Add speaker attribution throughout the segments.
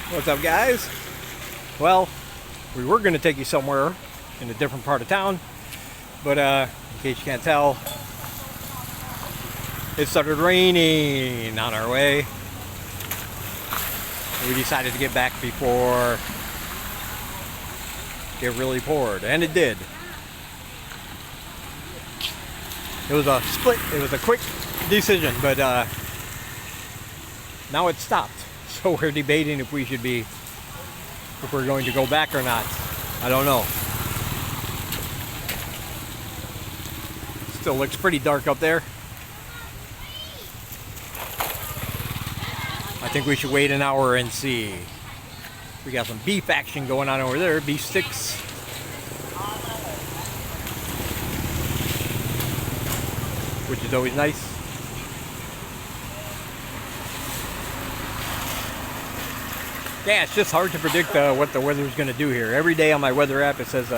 Speaker 1: What's up, guys? Well, we were going to take you somewhere in a different part of town, but in case you can't tell, it started raining on our way. We decided to get back before it really poured, and it did. It was a quick decision, but now it's stopped. So we're debating if we're going to go back or not. I don't know. Still looks pretty dark up there. I think we should wait an hour and see. We got some beef action going on over there, beef sticks. Which is always nice. Yeah, it's just hard to predict what the weather's going to do here. Every day on my weather app it says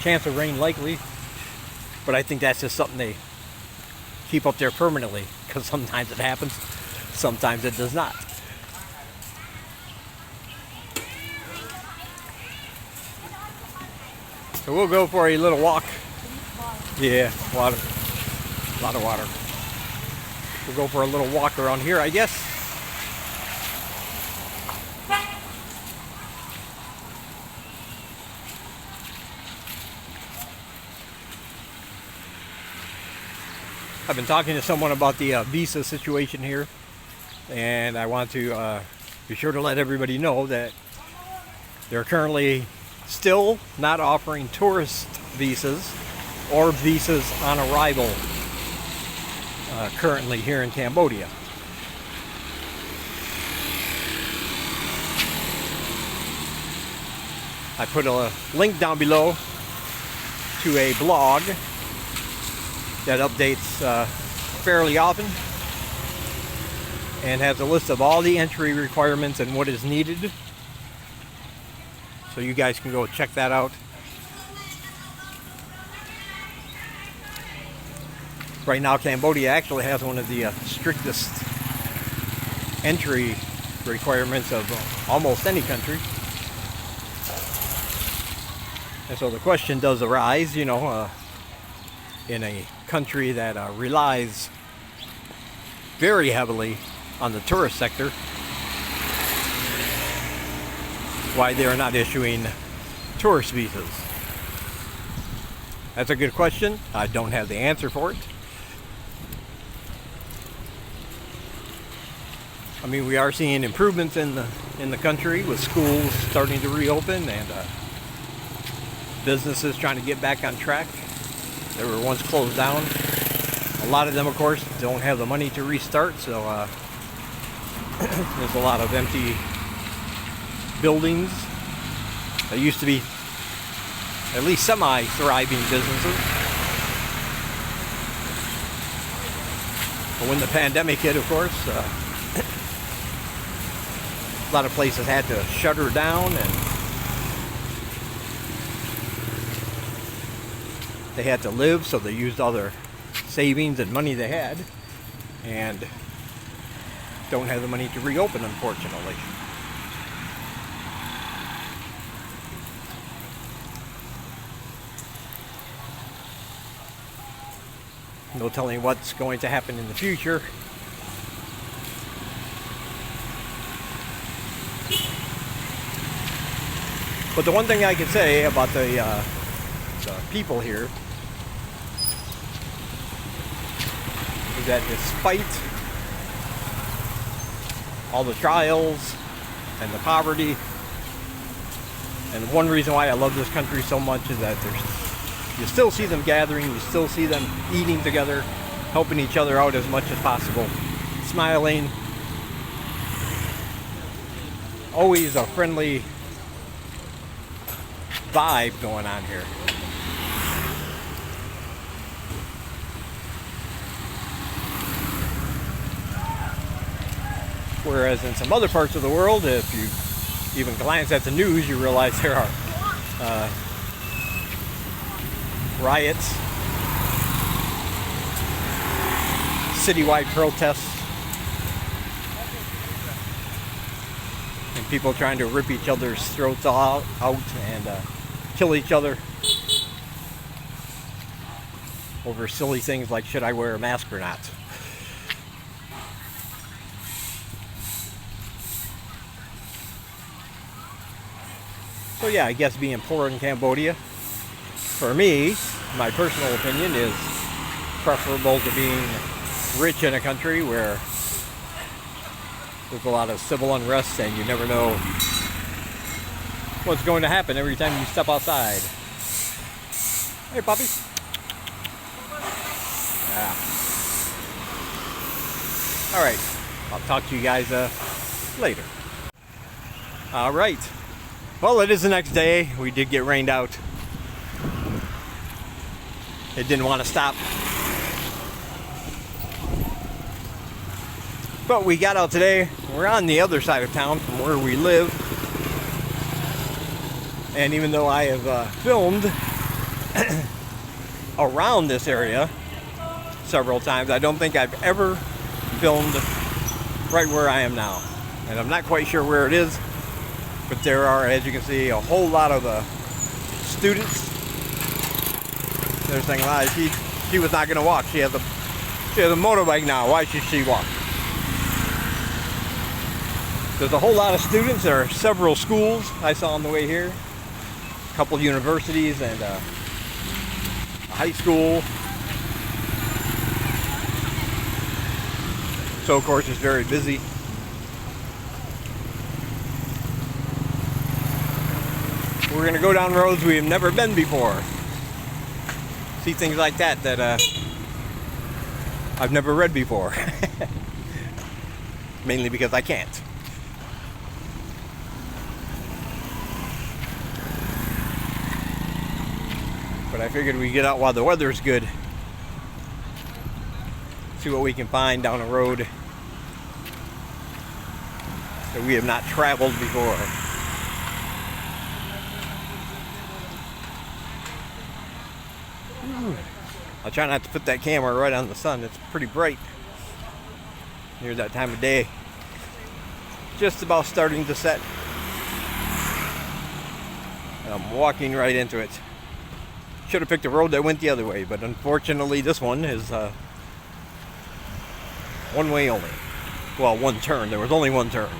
Speaker 1: chance of rain likely. But I think that's just something they keep up there permanently, because sometimes it happens, sometimes it does not. So we'll go for a little walk. Yeah, water. A lot of water. We'll go for a little walk around here, I guess. I've been talking to someone about the visa situation here, and I want to be sure to let everybody know that they're currently still not offering tourist visas or visas on arrival currently here in Cambodia. I put a link down below to a blog that updates fairly often and has a list of all the entry requirements and what is needed. So you guys can go check that out. Right now, Cambodia actually has one of the strictest entry requirements of almost any country. And so the question does arise, in a country that relies very heavily on the tourist sector, why they are not issuing tourist visas. That's a good question. I don't have the answer for it. I mean, we are seeing improvements in the country, with schools starting to reopen and businesses trying to get back on track. They were once closed down. A lot of them, of course, don't have the money to restart, so there's a lot of empty buildings that used to be at least semi-thriving businesses. But when the pandemic hit, of course, a lot of places had to shutter down, and they had to live, so they used all their savings and money they had, and don't have the money to reopen, unfortunately. No telling what's going to happen in the future. But the one thing I can say about the people here is that despite all the trials and the poverty, and one reason why I love this country so much is that you still see them gathering, you still see them eating together, helping each other out as much as possible, smiling, always a friendly vibe going on here. Whereas in some other parts of the world, if you even glance at the news, you realize there are riots, citywide protests, and people trying to rip each other's throats out and kill each other over silly things like should I wear a mask or not. So yeah, I guess being poor in Cambodia, for me, my personal opinion, is preferable to being rich in a country where there's a lot of civil unrest and you never know what's going to happen every time you step outside. Hey, puppy. Yeah. All right. I'll talk to you guys later. All right. Well, it is the next day. We did get rained out. It didn't want to stop. But we got out today. We're on the other side of town from where we live. And even though I have filmed around this area several times, I don't think I've ever filmed right where I am now. And I'm not quite sure where it is, but there are, as you can see, a whole lot of students. They're saying, well, she was not going to walk. She has a motorbike now. Why should she walk? There's a whole lot of students. There are several schools I saw on the way here. A couple universities and a high school. So of course it's very busy. We're going to go down roads we have never been before. See things like that I've never read before. Mainly because I can't. But I figured we'd get out while the weather's good. See what we can find down a road that we have not traveled before. I'll try not to put that camera right on the sun. It's pretty bright near that time of day. Just about starting to set. And I'm walking right into it. Should have picked a road that went the other way, but unfortunately this one is one way only. Well, one turn. There was only one turn,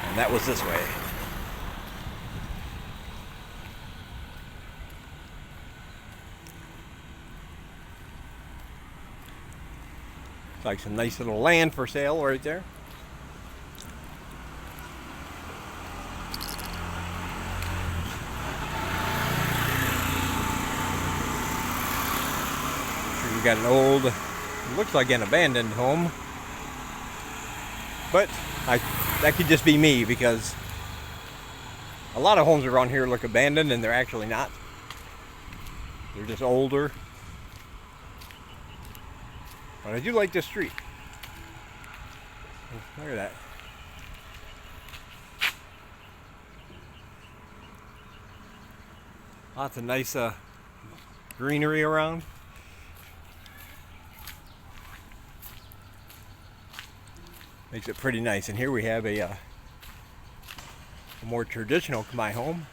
Speaker 1: and that was this way. It's like some nice little land for sale right there. We got an old, looks like an abandoned home, but that could just be me because a lot of homes around here look abandoned and they're actually not. They're just older. But I do like this street. Look at that. Lots of nice greenery around. Makes it pretty nice. And here we have a more traditional Khmer home.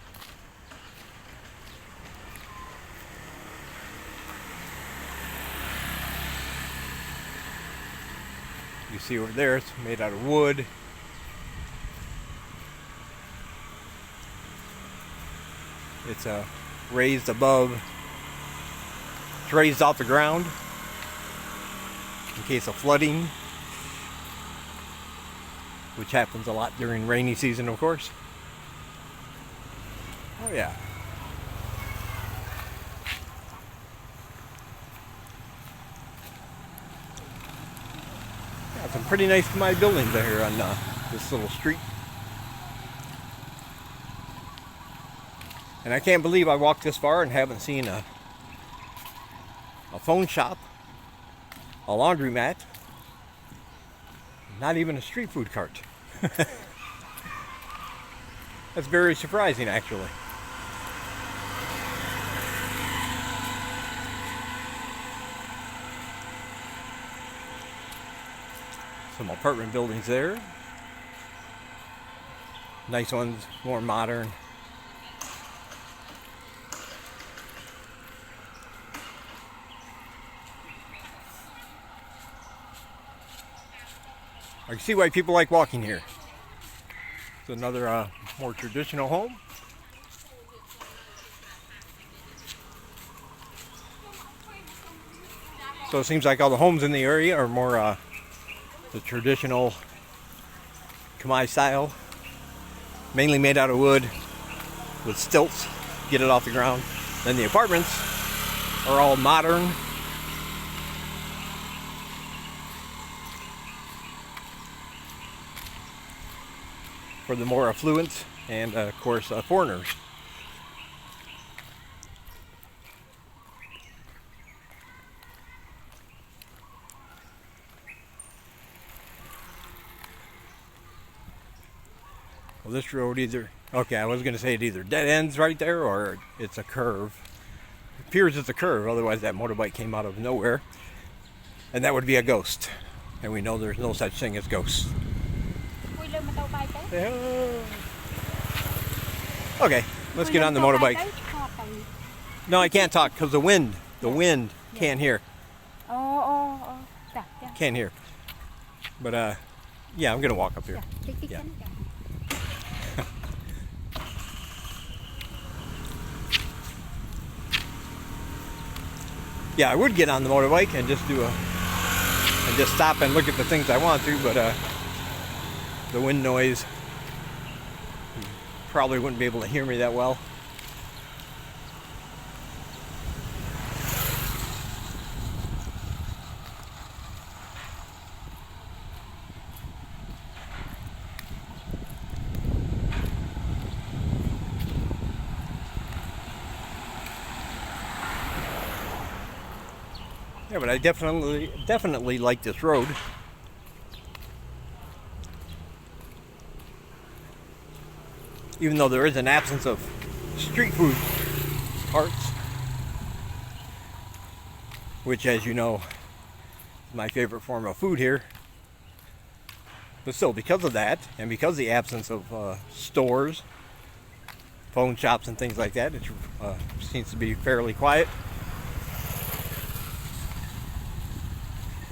Speaker 1: You see over there, it's made out of wood. It's raised above, it's raised off the ground in case of flooding, which happens a lot during rainy season, of course. Oh yeah. Got some pretty nice Khmer buildings here on this little street. And I can't believe I walked this far and haven't seen a phone shop, a laundromat, not even a street food cart. That's very surprising, actually. Some apartment buildings there. nice ones, more modern. I can see why people like walking here. It's another more traditional home. So it seems like all the homes in the area are more the traditional Khmer style, mainly made out of wood with stilts, get it off the ground. Then the apartments are all modern. For the more affluent and of course foreigners. Well, this road I was going to say it either dead ends right there or it's a curve. It appears it's a curve, otherwise that motorbike came out of nowhere. And that would be a ghost. And we know there's no such thing as ghosts. Okay, let's get on the motorbike. No, I can't talk because the wind can't hear. Can't hear. But yeah, I'm going to walk up here. Yeah. Yeah, I would get on the motorbike and just just stop and look at the things I want to, but the wind noise, you probably wouldn't be able to hear me that well. Yeah, but I definitely like this road. Even though there is an absence of street food carts, which, as you know, is my favorite form of food here. But still, because of that, and because of the absence of stores, phone shops, and things like that, it seems to be fairly quiet.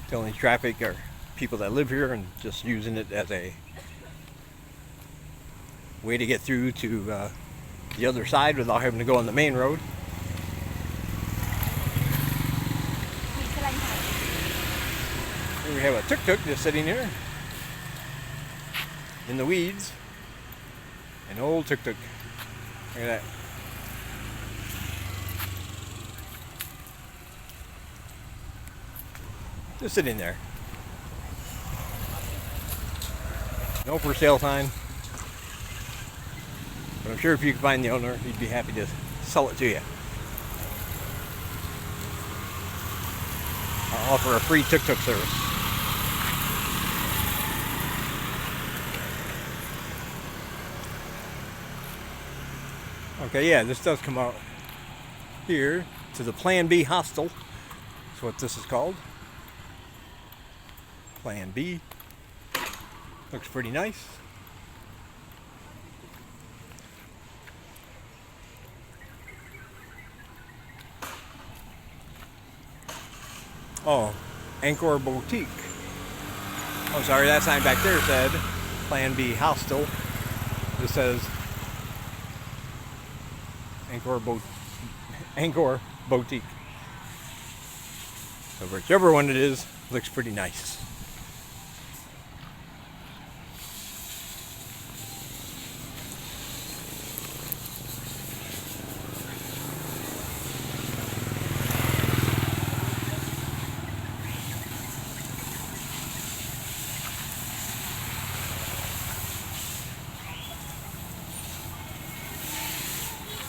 Speaker 1: The only traffic are people that live here and just using it as a way to get through to the other side without having to go on the main road. Here we have a tuk-tuk just sitting here in the weeds. An old tuk-tuk. Look at that. Just sitting there. No for sale sign. But I'm sure if you could find the owner, he'd be happy to sell it to you. I'll offer a free tuk-tuk service. Okay, yeah, this does come out here to the Plan B hostel. That's what this is called. Plan B. Looks pretty nice. Oh, Angkor Boutique. Oh, sorry, that sign back there said Plan B hostel. This says Angkor Boutique. So whichever one it is, looks pretty nice.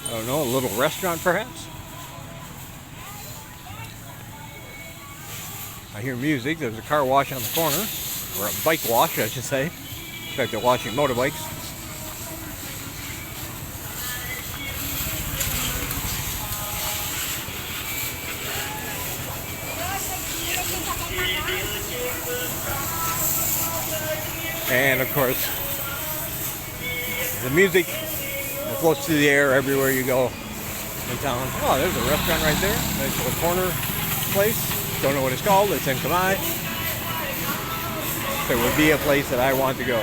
Speaker 1: I don't know, a little restaurant perhaps? I hear music. There's a car wash on the corner, or a bike wash, I should say. In fact, they're washing motorbikes. And of course, the music that floats through the air everywhere you go in town. Oh, there's a restaurant right there. Nice little corner place. Don't know what it's called. It's in Khmer. It would be a place that I want to go.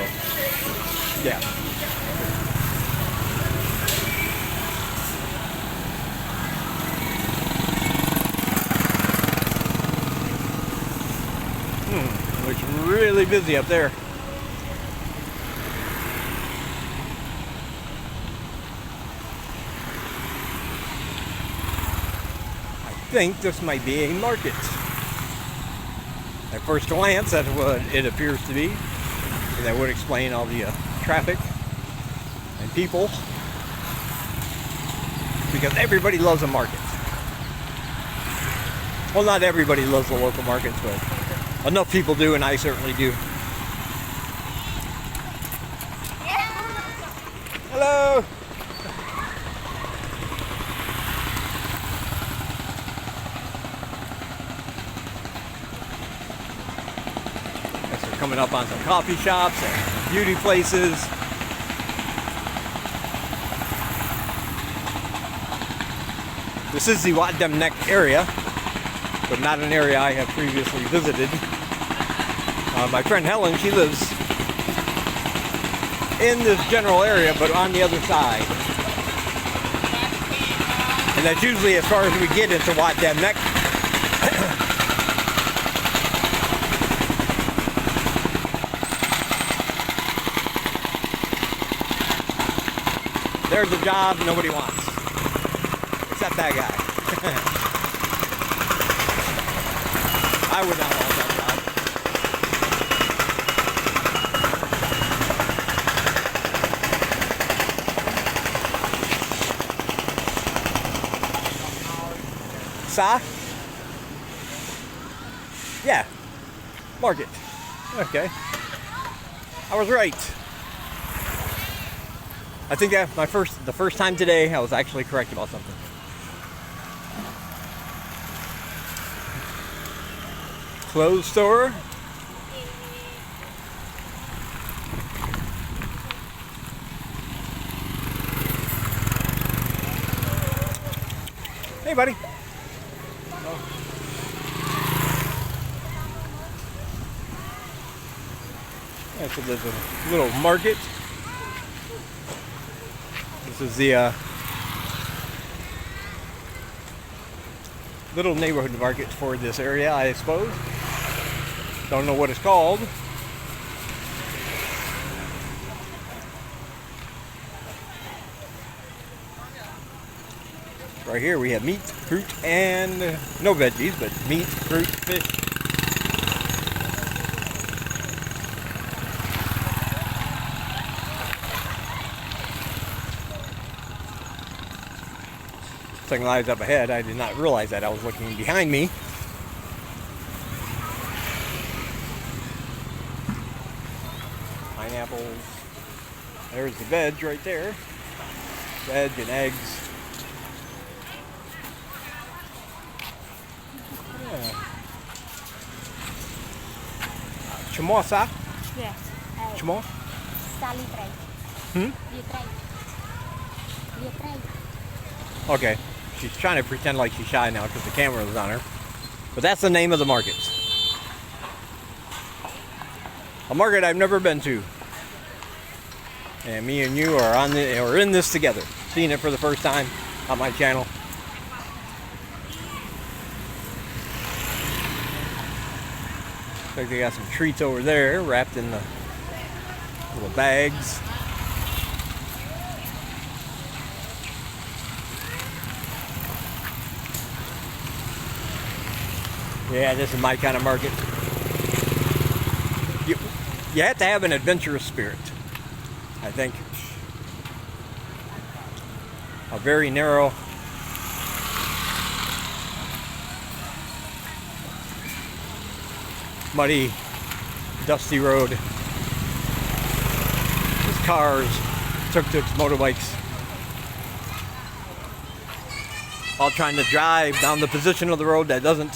Speaker 1: Yeah. Looks really busy up there. I think this might be a market. At first glance, that's what it appears to be. And that would explain all the traffic and people. Because everybody loves a market. Well, not everybody loves the local markets, but enough people do, and I certainly do. Hello! Guess we're coming up on some coffee shops and beauty places. This is the Wat Dem Nek area, but not an area I have previously visited. My friend Helen, she lives in this general area, but on the other side. And that's usually as far as we get into Wat Dem Nek. There's a job nobody wants, except that guy. I would not want that job. Sa? Yeah. Market. Okay. I was right. I think the first time today I was actually correct about something. Clothes store. Hey, buddy. Yeah, so there's a little market. This is the little neighborhood market for this area, I suppose. Don't know what it's called. Right here we have meat, fruit, and no veggies, but meat, fruit, fish. Something lies up ahead. I did not realize that. I was looking behind me. Pineapples. There's the veg right there. Veg and eggs. Yeah. Chmo sa?
Speaker 2: Yes.
Speaker 1: Chmo?
Speaker 2: Sally try. You try. You try.
Speaker 1: Okay. She's trying to pretend like she's shy now because the camera is on her. But that's the name of the market. A market I've never been to. And me and you are in this together. Seeing it for the first time on my channel. Looks like they got some treats over there wrapped in the little bags. Yeah, this is my kind of market. You have to have an adventurous spirit, I think. A very narrow, muddy, dusty road. There's cars, tuk-tuks, motorbikes, all trying to drive down the position of the road that isn't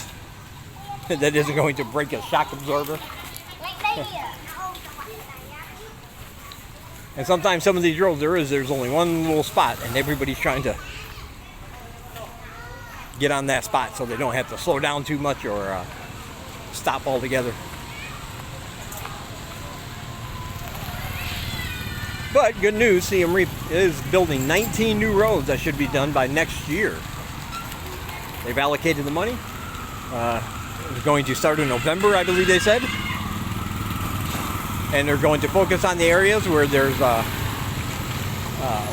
Speaker 1: going to break a shock absorber. And sometimes some of these roads there's only one little spot, and everybody's trying to get on that spot so they don't have to slow down too much or stop altogether. But good news, Siem Reap is building 19 new roads that should be done by next year. They've allocated the money. It's going to start in November, I believe they said. And they're going to focus on the areas where there's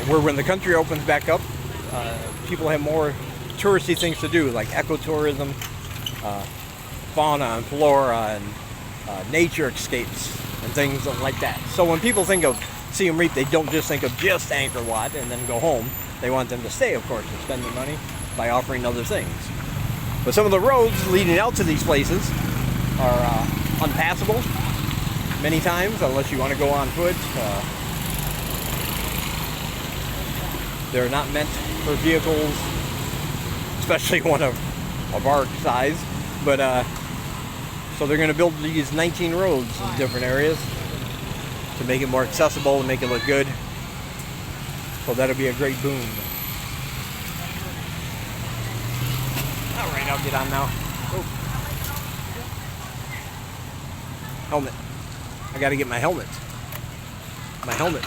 Speaker 1: where when the country opens back up, people have more touristy things to do, like ecotourism, fauna and flora, and nature escapes and things like that. So when people think of Siem Reap, they don't just think of just Angkor Wat and then go home. They want them to stay, of course, and spend their money by offering other things. But some of the roads leading out to these places are unpassable many times, unless you want to go on foot. They're not meant for vehicles, especially one of our size. But so they're going to build these 19 roads in different areas to make it more accessible and make it look good. So that'll be a great boon. All right, I'll get on now. Oh. Helmet. I got to get my helmet. My helmet.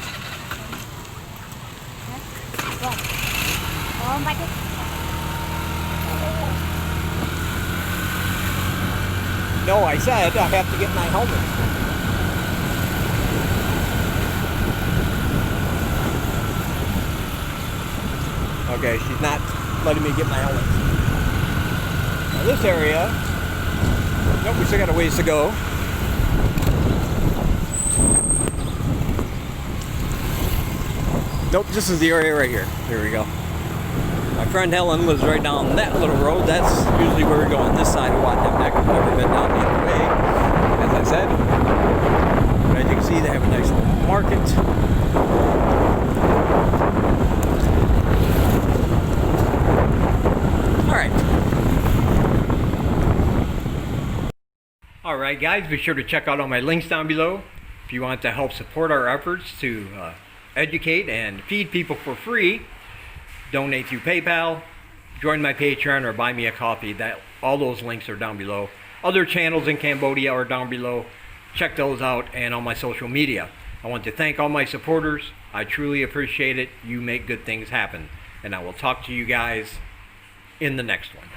Speaker 1: No, I said I have to get my helmet. Okay, she's not letting me get my helmet. Now this area, nope, we still got a ways to go. Nope, this is the area right here. Here we go. My friend Helen lives right down that little road. That's usually where we're going, this side of Wat Nam Nek. I've never been down the other way, as I said. But as you can see, they have a nice little market. Alright guys, be sure to check out all my links down below if you want to help support our efforts to educate and feed people for free. Donate through PayPal, join my Patreon, or buy me a coffee. All those links are down below. Other channels in Cambodia are down below. Check those out, and on my social media. I want to thank all my supporters. I truly appreciate it. You make good things happen. And I will talk to you guys in the next one.